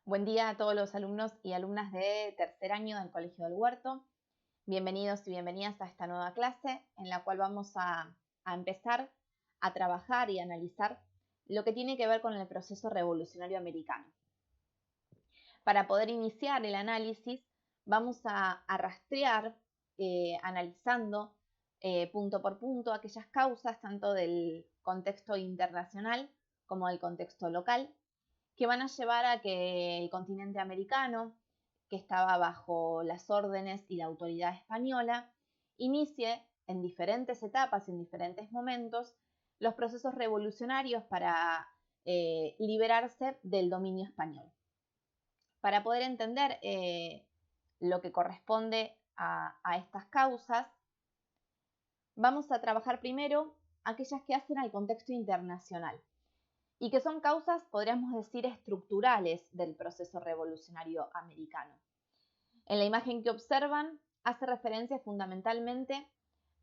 Buen día a todos los alumnos y alumnas de tercer año del Colegio del Huerto. Bienvenidos y bienvenidas a esta nueva clase en la cual vamos a empezar a trabajar y analizar lo que tiene que ver con el proceso revolucionario americano. Para poder iniciar el análisis vamos a rastrear analizando punto por punto aquellas causas tanto del contexto internacional como del contexto local que van a llevar a que el continente americano, que estaba bajo las órdenes y la autoridad española, inicie en diferentes etapas y en diferentes momentos los procesos revolucionarios para liberarse del dominio español. Para poder entender lo que corresponde a estas causas, vamos a trabajar primero aquellas que hacen al contexto internacional y que son causas, podríamos decir, estructurales del proceso revolucionario americano. En la imagen que observan hace referencia fundamentalmente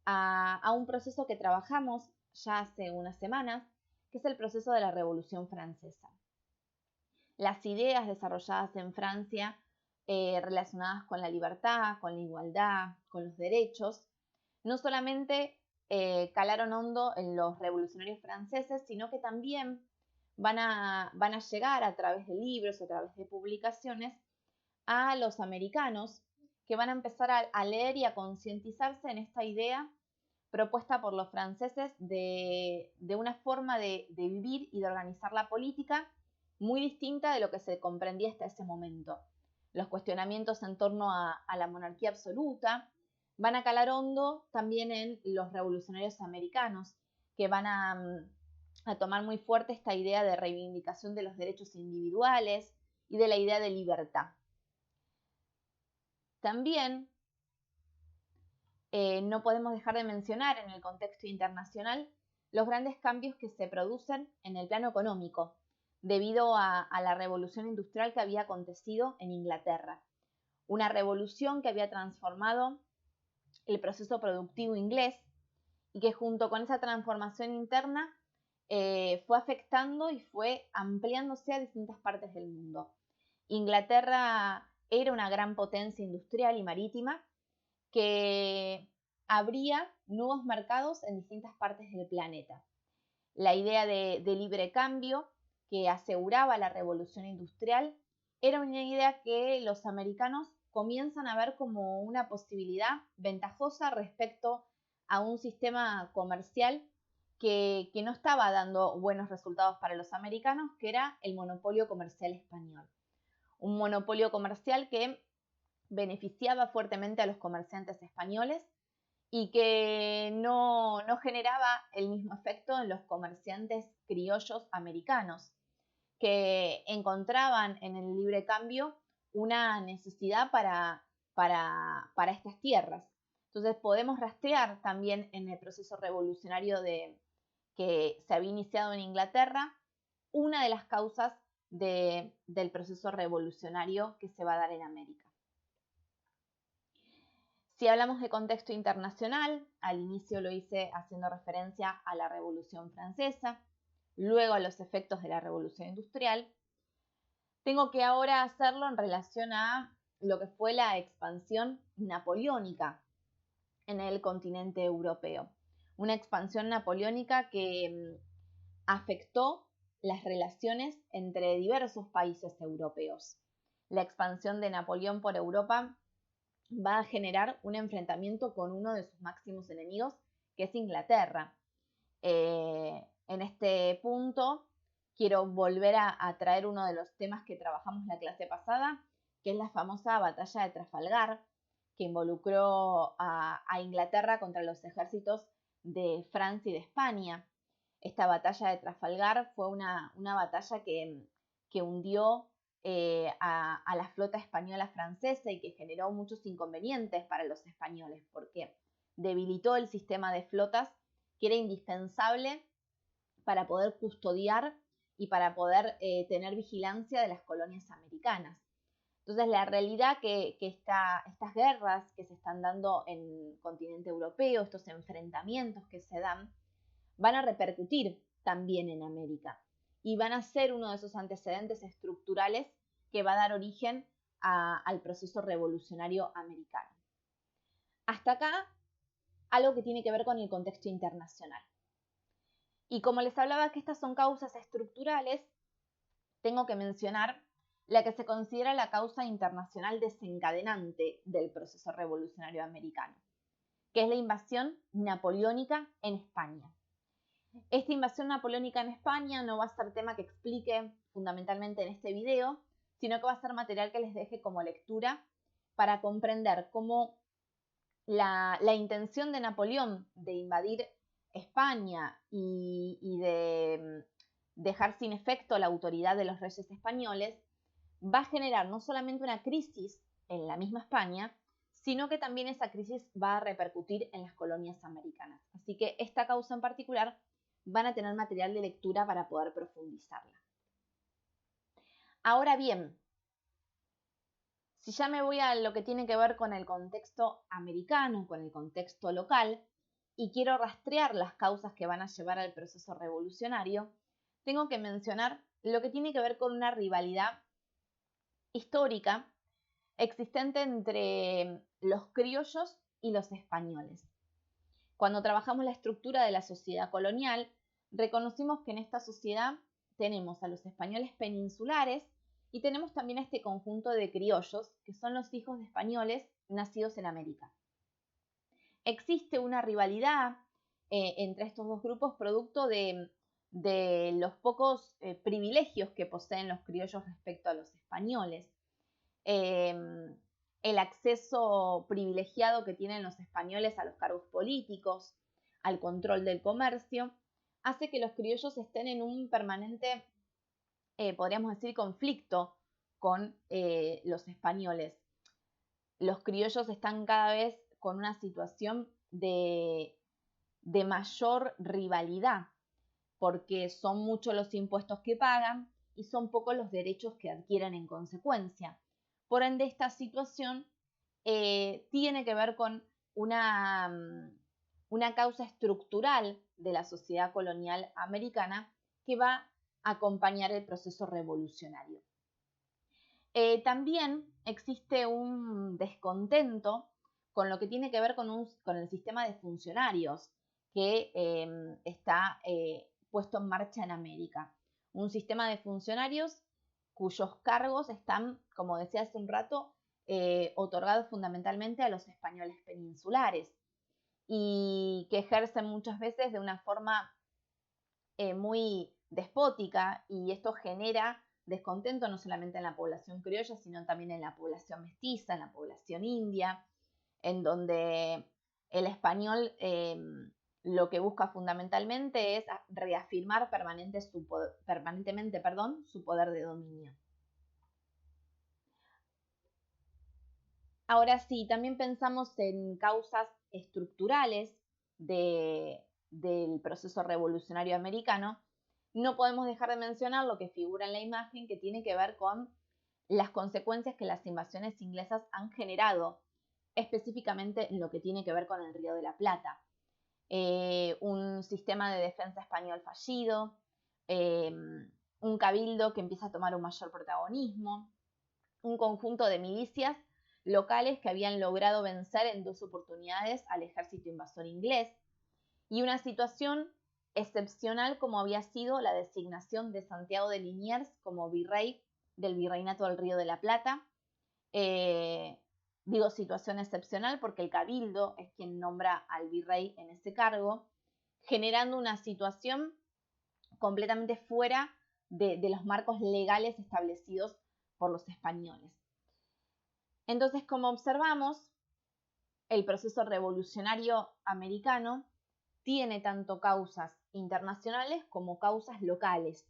a un proceso que trabajamos ya hace unas semanas, que es el proceso de la Revolución Francesa. Las ideas desarrolladas en Francia relacionadas con la libertad, con la igualdad, con los derechos, no solamente calaron hondo en los revolucionarios franceses, sino que también van a llegar a través de libros, a través de publicaciones, a los americanos que van a empezar a leer y a concientizarse en esta idea propuesta por los franceses de una forma de vivir y de organizar la política muy distinta de lo que se comprendía hasta ese momento. Los cuestionamientos en torno a la monarquía absoluta van a calar hondo también en los revolucionarios americanos, que van a tomar muy fuerte esta idea de reivindicación de los derechos individuales y de la idea de libertad. También no podemos dejar de mencionar en el contexto internacional los grandes cambios que se producen en el plano económico debido a la revolución industrial que había acontecido en Inglaterra. Una revolución que había transformado el proceso productivo inglés y que junto con esa transformación interna fue afectando y fue ampliándose a distintas partes del mundo. Inglaterra era una gran potencia industrial y marítima que abría nuevos mercados en distintas partes del planeta. La idea de libre cambio que aseguraba la revolución industrial era una idea que los americanos comienzan a ver como una posibilidad ventajosa respecto a un sistema comercial que no estaba dando buenos resultados para los americanos, que era el monopolio comercial español. Un monopolio comercial que beneficiaba fuertemente a los comerciantes españoles y que no generaba el mismo efecto en los comerciantes criollos americanos, que encontraban en el libre cambio una necesidad para estas tierras. Entonces podemos rastrear también en el proceso revolucionario que se había iniciado en Inglaterra una de las causas del proceso revolucionario que se va a dar en América. Si hablamos de contexto internacional, al inicio lo hice haciendo referencia a la Revolución Francesa, luego a los efectos de la Revolución Industrial. Tengo que ahora hacerlo en relación a lo que fue la expansión napoleónica en el continente europeo. Una expansión napoleónica que afectó las relaciones entre diversos países europeos. La expansión de Napoleón por Europa va a generar un enfrentamiento con uno de sus máximos enemigos, que es Inglaterra. En este punto quiero volver a traer uno de los temas que trabajamos la clase pasada, que es la famosa batalla de Trafalgar, que involucró a Inglaterra contra los ejércitos de Francia y de España. Esta batalla de Trafalgar fue una batalla que hundió a la flota española francesa y que generó muchos inconvenientes para los españoles porque debilitó el sistema de flotas que era indispensable para poder custodiar y para poder tener vigilancia de las colonias americanas. Entonces la realidad que estas guerras que se están dando en el continente europeo, estos enfrentamientos que se dan, van a repercutir también en América y van a ser uno de esos antecedentes estructurales que va a dar origen al proceso revolucionario americano. Hasta acá, algo que tiene que ver con el contexto internacional. Y como les hablaba que estas son causas estructurales, tengo que mencionar la que se considera la causa internacional desencadenante del proceso revolucionario americano, que es la invasión napoleónica en España. Esta invasión napoleónica en España no va a ser tema que explique fundamentalmente en este video, sino que va a ser material que les deje como lectura para comprender cómo la intención de Napoleón de invadir España y de dejar sin efecto la autoridad de los reyes españoles va a generar no solamente una crisis en la misma España, sino que también esa crisis va a repercutir en las colonias americanas. Así que esta causa en particular van a tener material de lectura para poder profundizarla. Ahora bien, si ya me voy a lo que tiene que ver con el contexto americano, con el contexto local, y quiero rastrear las causas que van a llevar al proceso revolucionario, tengo que mencionar lo que tiene que ver con una rivalidad histórica existente entre los criollos y los españoles. Cuando trabajamos la estructura de la sociedad colonial, reconocimos que en esta sociedad tenemos a los españoles peninsulares y tenemos también a este conjunto de criollos, que son los hijos de españoles nacidos en América. Existe una rivalidad entre estos dos grupos producto de los pocos privilegios que poseen los criollos respecto a los españoles. El acceso privilegiado que tienen los españoles a los cargos políticos, al control del comercio, hace que los criollos estén en un permanente, podríamos decir, conflicto con los españoles. Los criollos están cada vez con una situación de mayor rivalidad, porque son muchos los impuestos que pagan y son pocos los derechos que adquieren en consecuencia. Por ende, esta situación tiene que ver con una causa estructural de la sociedad colonial americana que va a acompañar el proceso revolucionario. También existe un descontento con lo que tiene que ver con el sistema de funcionarios que está puesto en marcha en América. Un sistema de funcionarios cuyos cargos están, como decía hace un rato, otorgados fundamentalmente a los españoles peninsulares y que ejercen muchas veces de una forma muy despótica, y esto genera descontento no solamente en la población criolla, sino también en la población mestiza, en la población india, en donde el español lo que busca fundamentalmente es reafirmar permanentemente su poder de dominio. Ahora sí, también pensamos en causas estructurales del proceso revolucionario americano. No podemos dejar de mencionar lo que figura en la imagen, que tiene que ver con las consecuencias que las invasiones inglesas han generado, específicamente en lo que tiene que ver con el Río de la Plata. Un sistema de defensa español fallido, un cabildo que empieza a tomar un mayor protagonismo, un conjunto de milicias locales que habían logrado vencer en 2 oportunidades al ejército invasor inglés, y una situación excepcional como había sido la designación de Santiago de Liniers como virrey del Virreinato del Río de la Plata. Digo situación excepcional porque el cabildo es quien nombra al virrey en ese cargo, generando una situación completamente fuera de los marcos legales establecidos por los españoles. Entonces, como observamos, el proceso revolucionario americano tiene tanto causas internacionales como causas locales,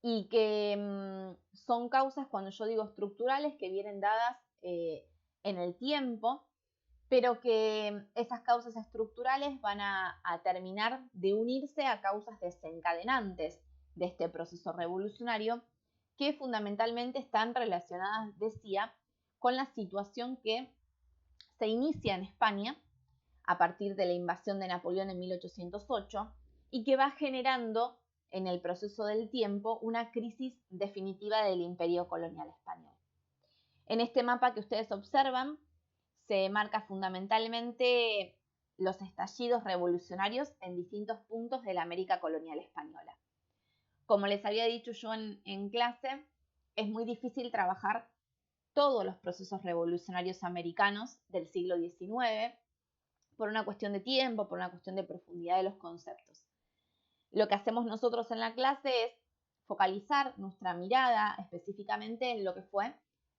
y que son causas, cuando yo digo estructurales, que vienen dadas en el tiempo, pero que esas causas estructurales van a terminar de unirse a causas desencadenantes de este proceso revolucionario, que fundamentalmente están relacionadas, decía, con la situación que se inicia en España a partir de la invasión de Napoleón en 1808 y que va generando en el proceso del tiempo una crisis definitiva del imperio colonial español. En este mapa que ustedes observan se marca fundamentalmente los estallidos revolucionarios en distintos puntos de la América colonial española. Como les había dicho yo en clase, es muy difícil trabajar todos los procesos revolucionarios americanos del siglo XIX por una cuestión de tiempo, por una cuestión de profundidad de los conceptos. Lo que hacemos nosotros en la clase es focalizar nuestra mirada específicamente en lo que fue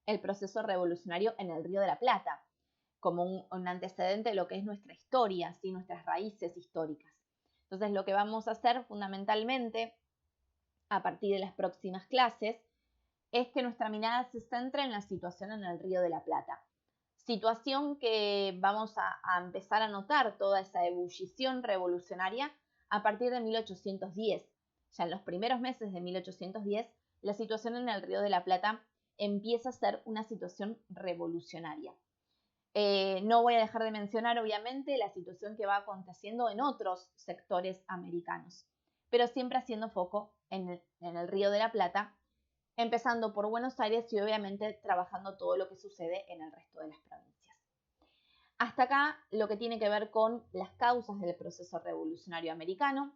el proceso revolucionario en el Río de la Plata, como un antecedente de lo que es nuestra historia, ¿sí? Nuestras raíces históricas. Entonces, lo que vamos a hacer fundamentalmente a partir de las próximas clases es que nuestra mirada se centre en la situación en el Río de la Plata. Situación que vamos a empezar a notar toda esa ebullición revolucionaria a partir de 1810. Ya en los primeros meses de 1810, la situación en el Río de la Plata empieza a ser una situación revolucionaria. No voy a dejar de mencionar, obviamente, la situación que va aconteciendo en otros sectores americanos, pero siempre haciendo foco en el Río de la Plata, empezando por Buenos Aires y obviamente trabajando todo lo que sucede en el resto de las provincias. Hasta acá lo que tiene que ver con las causas del proceso revolucionario americano.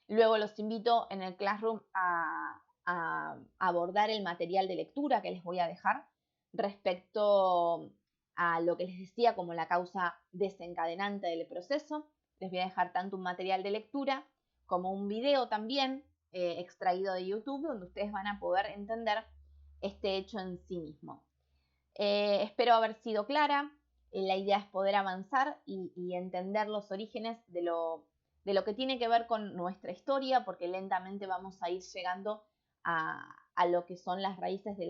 Luego los invito en el Classroom a abordar el material de lectura que les voy a dejar respecto a lo que les decía como la causa desencadenante del proceso. Les voy a dejar tanto un material de lectura como un video también extraído de YouTube, donde ustedes van a poder entender este hecho en sí mismo. Espero haber sido clara. La idea es poder avanzar y entender los orígenes de lo que tiene que ver con nuestra historia, porque lentamente vamos a ir llegando a lo que son las raíces de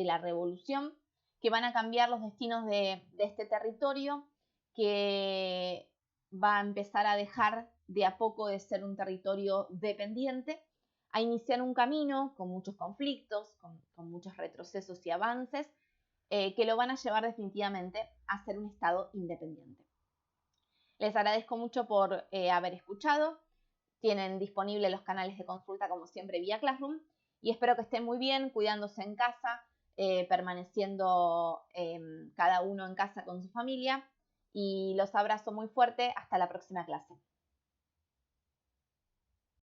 la revolución, que van a cambiar los destinos de este territorio, que va a empezar a dejar de a poco de ser un territorio dependiente, a iniciar un camino con muchos conflictos, con muchos retrocesos y avances, que lo van a llevar definitivamente a ser un Estado independiente. Les agradezco mucho por haber escuchado. Tienen disponibles los canales de consulta como siempre vía Classroom y espero que estén muy bien, cuidándose en casa, permaneciendo cada uno en casa con su familia y los abrazo muy fuerte. Hasta la próxima clase.